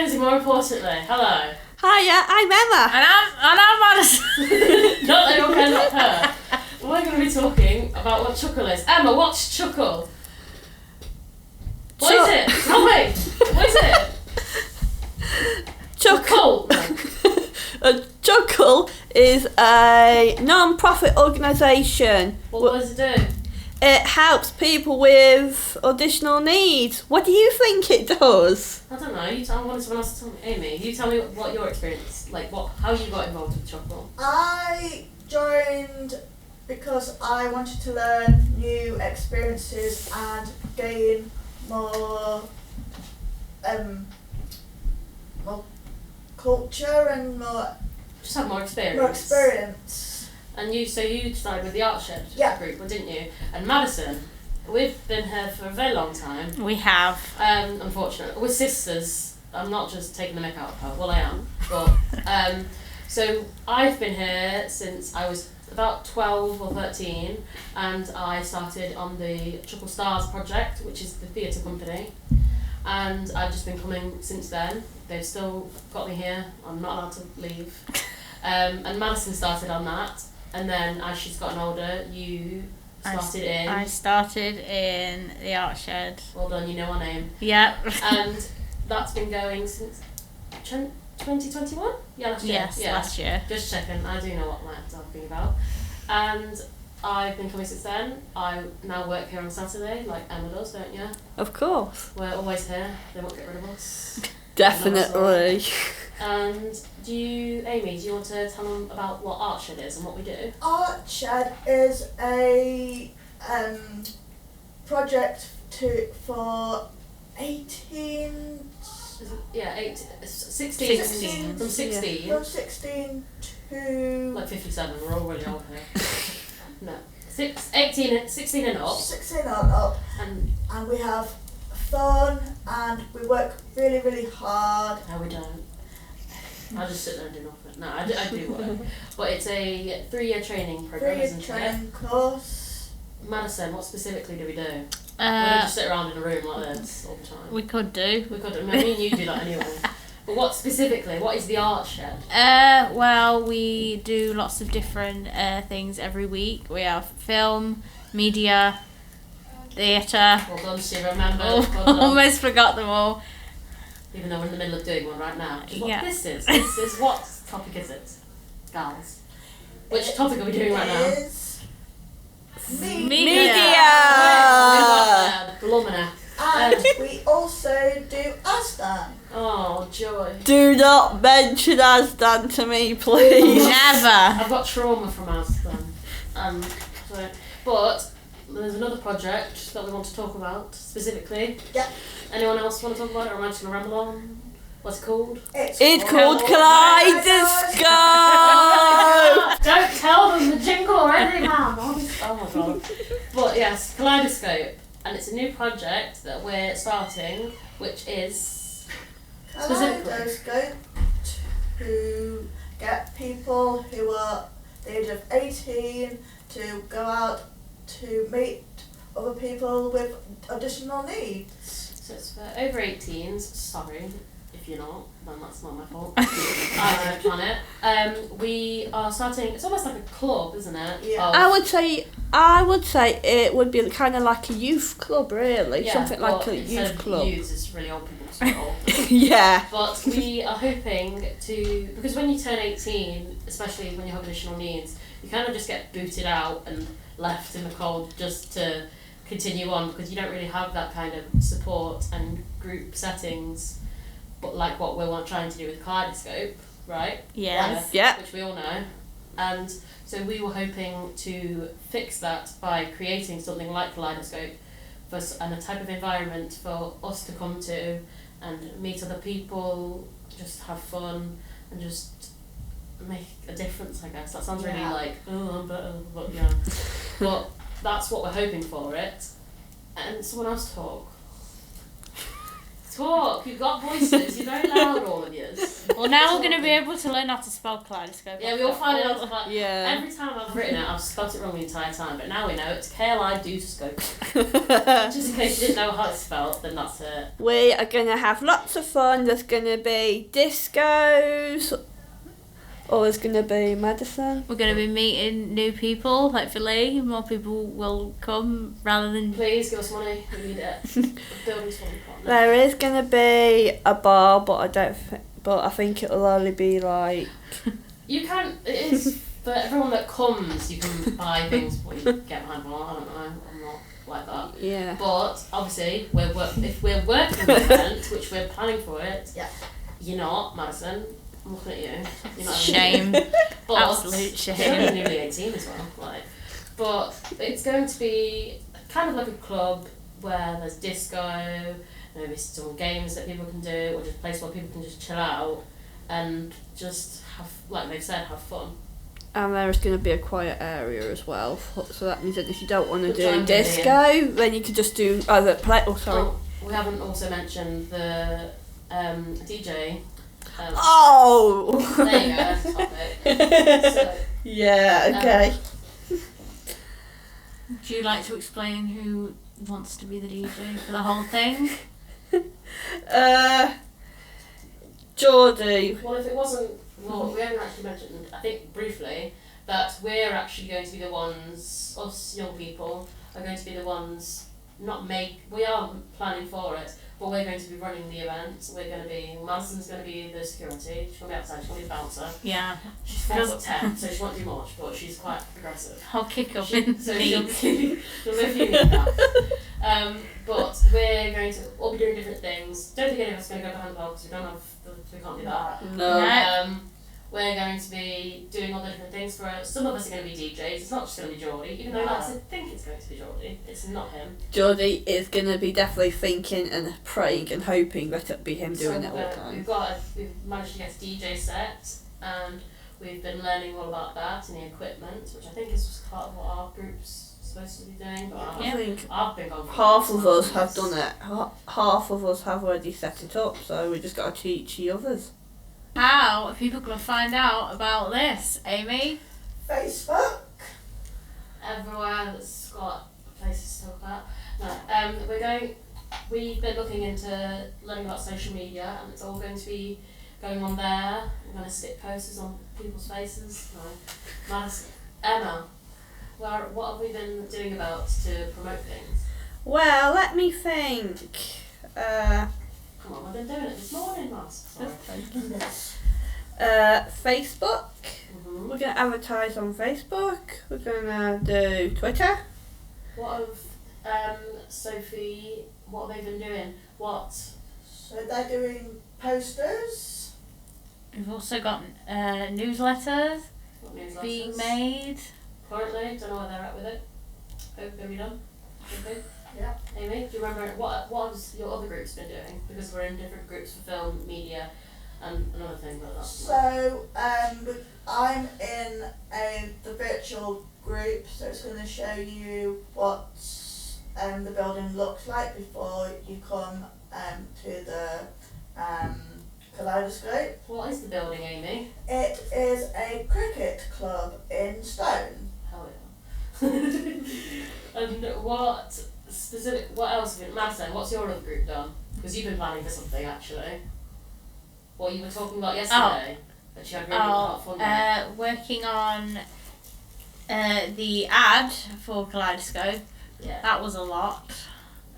Mackenzie, more importantly. Hello. Hiya, I'm Emma. And I'm Madison. Not anyone cares about her. We're going to be talking about what Chuckle is. Emma, what's Chuckle? What is it? Tell me. What is it? Chuckle. Chuckle is a non-profit organisation. What does it do? It helps people with additional needs. What do you think it does? I don't know. I wanted someone else to tell me. Amy, you tell me what your experience, how you got involved with Chuckle. I joined because I wanted to learn new experiences and gain more culture and Just have more experience. more experience. And you started with the Art Shed group, didn't you? And Madison, we've been here for a very long time. We have. Unfortunately, we're sisters. I'm not just taking the mick out of her. Well, I am. But so I've been here since I was about 12 or 13, and I started on the Chuckle Stars project, which is the theatre company. And I've just been coming since then. They've still got me here. I'm not allowed to leave. And Madison started on that. And then as she's gotten older, you started in... I started in the Art Shed. Well done, you know our name. Yep. And that's been going since 2021? Yeah, last year. Yes, last year. Just checking, I do know what I'm talking about. And I've been coming since then. I now work here on Saturday, like Emma does, don't you? Of course. We're always here. They won't get rid of us. Definitely. And Amy, do you want to tell them about what Art Shed is and what we do? Art Shed is a project for 18... Yeah, 16. From 16. From 16 to... Like 57, we're all really old here. No. 16 and up. 16 and up. And we have fun and we work really, really hard. No, we don't. I just sit there and do nothing. No, I do work. But it's a 3-year training program, isn't it? 3-year training course. Madison, what specifically do we do? We don't just sit around in a room like this all the time. We could do. We could. I mean, me and you do that anyway. But what specifically? What is the Art Shed? Well, we do lots of different things every week. We have film, media, theatre. Well done, she remembered. Almost forgot them all. Even though we're in the middle of doing one right now. Which is what Yeah. this is. This is what topic is it? Gals. Which topic are we doing right now? Is Media! Blumina. And we also do Asdan. Oh, joy. Do not mention Asdan to me, please. Never. I've got trauma from Asdan. But there's another project that we want to talk about specifically. Yep. Anyone else want to talk about it, or am I just going to ramble on? What's it called? It's called Kaleidoscope. Don't tell them the jingle already, man. Oh my god. But yes, Kaleidoscope. And it's a new project that we're starting, which is Kaleidoscope to get people who are the age of 18 to go out to meet other people with additional needs. So it's for over 18s. Sorry if you're not, then that's not my fault. I don't plan it. We are starting. It's almost like a club, isn't it? Yeah. I would say it would be kind of like a youth club, really. Yeah, Something like a instead youth of club. Youths, it's really old people. It's old. Yeah. But we are hoping to, because when you turn 18, especially when you have additional needs, you kind of just get booted out and left in the cold just to continue on, because you don't really have that kind of support and group settings, but like what we're trying to do with Kaleidoscope, right? Yes. Yeah. Which we all know. And so we were hoping to fix that by creating something like Kaleidoscope and a type of environment for us to come to and meet other people, just have fun and just make a difference, I guess. That sounds really like, oh, I'm better, but yeah. But that's what we're hoping for it. And someone else talk. Talk. You've got voices. You're very loud, all of you. Well, now we're going to be able to learn how to spell Kaleidoscope. Yeah, we all find it out to spell. Yeah. Every time I've written it, I've spelled it wrong the entire time, but now we know it's Kaleidoscope. Just in case you didn't know how it's spelled, then that's it. We are going to have lots of fun. There's going to be discos. Or there's going to be Madison. We're going to be meeting new people, hopefully. More people will come rather than... Please give us money. We need it. The building's falling apart now. There is going to be a bar, but I think it'll only be like... You can. It is for everyone that comes. You can buy things, but you get behind bar. I don't know. I'm not like that. Yeah. But obviously, if we're working the event, which we're planning for it. Yeah. You're not, Madison. I'm looking at you. You're not Shame. But Absolute shame. You're nearly 18 as well. Like, but it's going to be kind of like a club where there's disco, maybe some games that people can do, or just a place where people can just chill out and just have, like they've said, have fun. And there's going to be a quiet area as well. So that means that if you don't want to Which do I'm disco, then you could just do either play... Oh, sorry. Oh, we haven't also mentioned the DJ. Oh! There you go. Okay. So, yeah, okay. Do you like to explain who wants to be the DJ for the whole thing? Geordie. well, if it wasn't, we haven't actually mentioned, I think briefly, that we're actually going to be the ones, us young people, are going to be the ones, we are planning for it, but we're going to be running the event. We're going to be, Madison's going to be the security, she's going to be outside, she's going to be the bouncer. Yeah. She's 4'10", so she won't do much, but she's quite aggressive. I'll kick up in So knees. she'll be if you need that. But we're going to all be doing different things. Don't think any of us are going to go behind the bar because we can't do that. No. We're going to be doing all the different things for it. Some of us are going to be DJs. It's not just going to be Geordie, even though I think it's going to be Geordie. It's not him. Geordie is going to be definitely thinking and praying and hoping that it'll be him doing it all the time. We've managed to get a DJ set, and we've been learning all about that and the equipment, which I think is part of what our group's supposed to be doing. But I think I've been gone for half of us have done it. Half of us have already set it up, so we just got to teach the others. How are people going to find out about this, Amy? Facebook. Everywhere that's got places to talk about. No, we've been looking into learning about social media, and it's all going to be going on there. We're going to stick posters on people's faces. No. Emma, what have we been doing about to promote things? Well, let me think. Come on, I've been doing it this morning, Ross. Sorry. Facebook. Mm-hmm. We're going to advertise on Facebook. We're going to do Twitter. What have Sophie, what have they been doing? So they're doing posters. We've also got newsletters What newsletters? being made. Currently, don't know where they're at with it. Hope they'll be done. Okay. Yeah. Amy, do you remember what has your other groups been doing? Because we're in different groups for film, media, and another thing, but that's So I'm in the virtual group, so it's going to show you what the building looks like before you come to the Kaleidoscope. What is the building, Amy? It is a cricket club in stone. Hell yeah. And what else have you, Madison, what's your other group done? Because you've been planning for something actually. What you were talking about yesterday. That you had really got fun with. Working on the ad for Kaleidoscope. Yeah. That was a lot.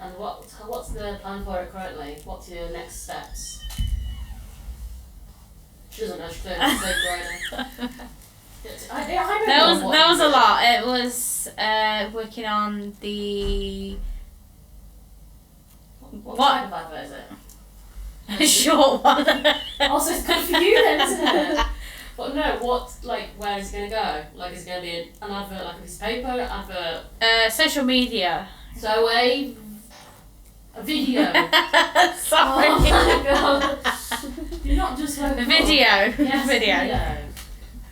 And what's the plan for it currently? What's your next steps? She doesn't know, she's clearly so great. There was a lot. It was working on the What type of advert is it? short one. Also, it's good for you then, isn't it? But no, where is it going to go? Like, is it going to be an advert, like a piece of paper, advert? Social media. So a video. Sorry. Oh my god. You're not just like The video. Yes, Video.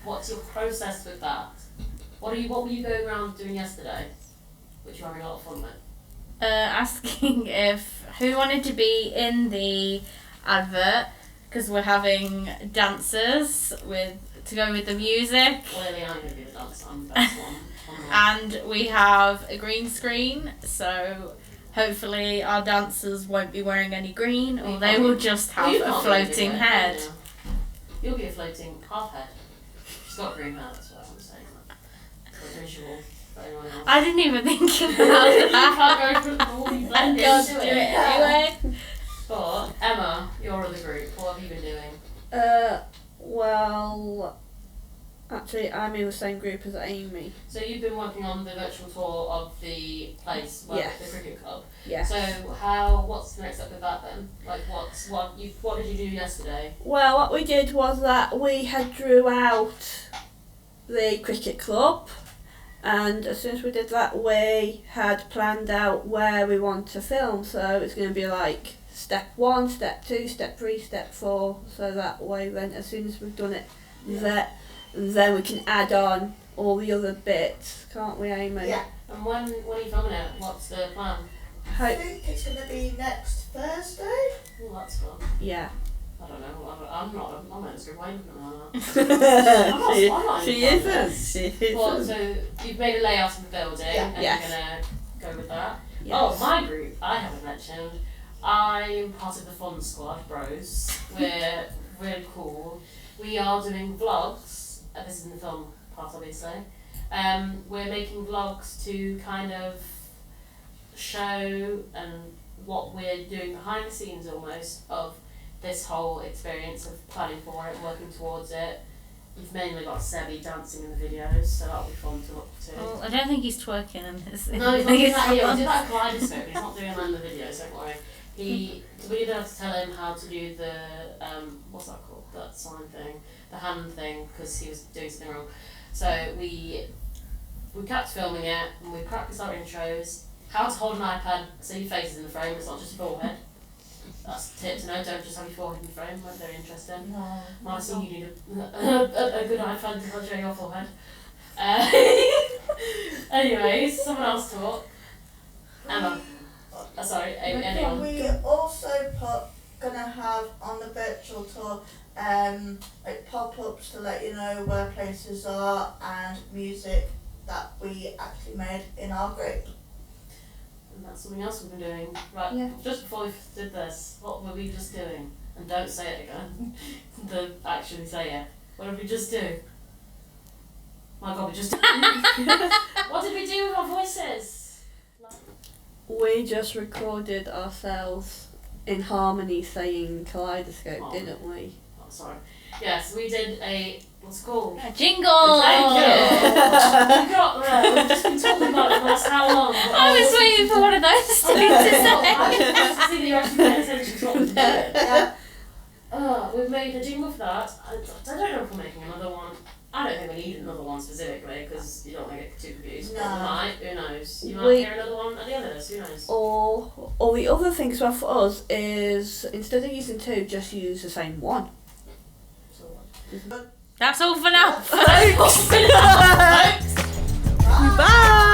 What's your process with that? What were you going around doing yesterday? Which you're having a lot of fun with. asking if who wanted to be in the advert, because we're having dancers to go with the music. Clearly, I'm going to be the dancer. I'm the best one. And we have a green screen, so hopefully our dancers won't be wearing any green, or they will just have a floating head. You'll be a floating half head. She's got green hair, that's what I'm saying. For visual for anyone else. I didn't even think about that. You can't go for the blend Just into do it. it anyway. But Emma, you're of the group. What have you been doing? Well, actually, I'm in the same group as Amy. So you've been working on the virtual tour of the place, the cricket club. Yeah. So what's the next step with that then? Like what did you do yesterday? Well, what we did was that we had drew out the cricket club, and as soon as we did that, we had planned out where we want to film. So it's going to be like step 1, step 2, step 3, step 4. So that way, then as soon as we've done it, then we can add on all the other bits, can't we, Amy? Yeah. And when are you filming it? What's the plan? I think it's going to be next Thursday. Oh, that's fun. Yeah. I don't know. I'm not as good way on that. She isn't. She isn't. Well, so you've made a layout of the building, and Yes. you're gonna go with that. Yes. Oh, my group. I haven't mentioned. I'm part of the Fun Squad, bros. We're really cool. We are doing vlogs. This is in the film part, obviously. We're making vlogs to kind of show what we're doing behind the scenes almost of this whole experience of planning for it, working towards it. You've mainly got Sebby dancing in the videos, so that'll be fun to look to. Well, I don't think he's twerking in his. No, he's not doing that here. He'll do that at Kaleidoscope. He's not doing that in the videos, don't worry. We didn't have to tell him how to do the what's that called? That sign thing, the hand thing, because he was doing something wrong. So we kept filming it, and we practiced our intros. How to hold an iPad so your face is in the frame. It's not just your forehead. That's a tip to know. Don't just have your forehead in the frame. That's very interesting. No. Marcy, you need a good iPad to show your forehead. Anyways, someone else talk. Emma. Sorry, anyone. We also gonna have on the virtual tour like pop-ups to let you know where places are and music that we actually made in our group. And that's something else we've been doing. Right, Yeah. just before we did this, what were we just doing? And don't say it again. Actually say it. What did we just do? My God, we just what did we do with our voices? We just recorded ourselves in harmony saying Kaleidoscope, Oh. didn't we? Oh, sorry. Yes, we did what's it called? A jingle! Thank you! We got there. We've just been talking about it for the last how long? I was waiting for one of those to say. I see that you're actually paying attention to what we're doing. Yeah. We've made a jingle for that. I don't know if we're making another one. I don't think we need another one specifically because you don't want to get too confused. No. But we might, who knows? You might We- hear another one at the end of this, who knows? Or the other thing as well for us is instead of using 2, just use the same one. So what? That's all for now. Folks. Bye!